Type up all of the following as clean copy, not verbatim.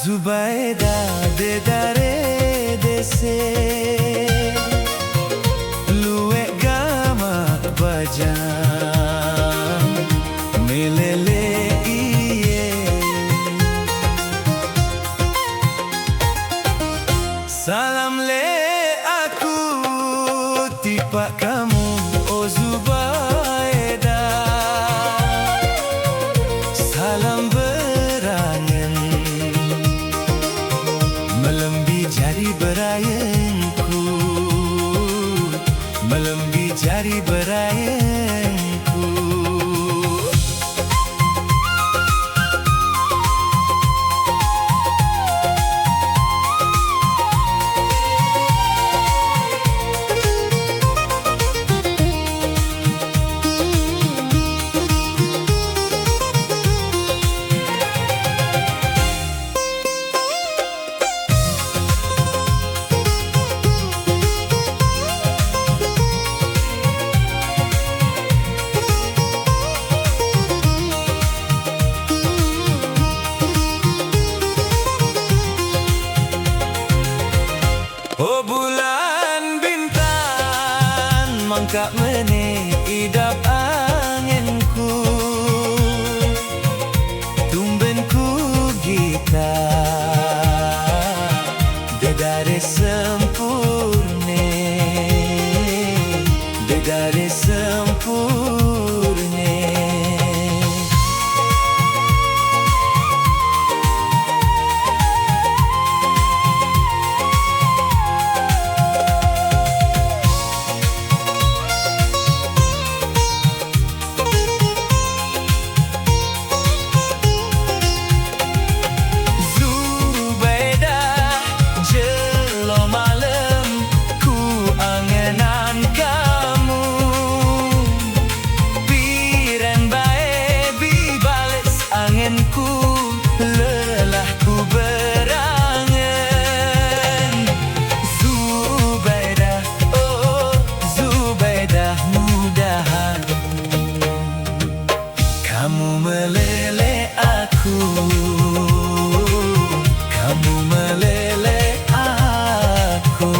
Zubaida de dare dese luwe gama bajang melele iye salam le aku tipa kamu oh Zubaida salam berangan melembi jari berayanku, melembi jari berayanku. Oh bulan bintang mangkak meni idap anginku tumbenku gita dedare sempurne dedare sempurne. Lelahku berangan Zubaida, oh Zubaida, mudahan kamu meleleh aku, kamu meleleh aku.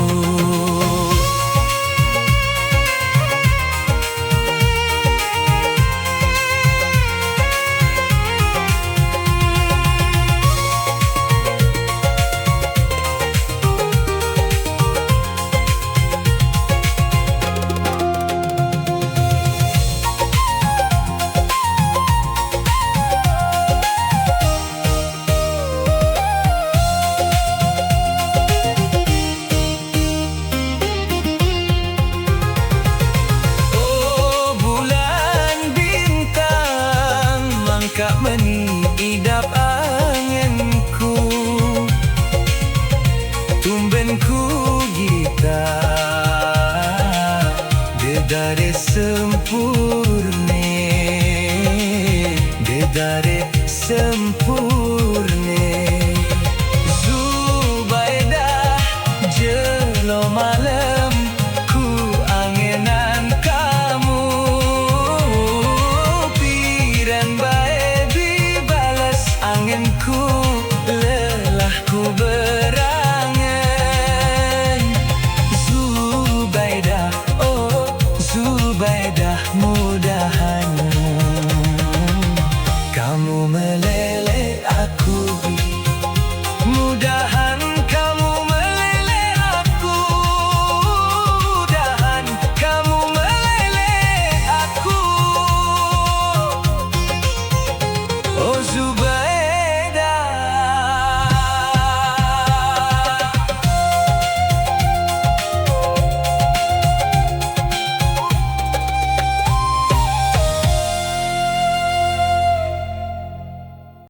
Kak meni idap anganku tumbenku gita dedare sempurne dedare sempurne.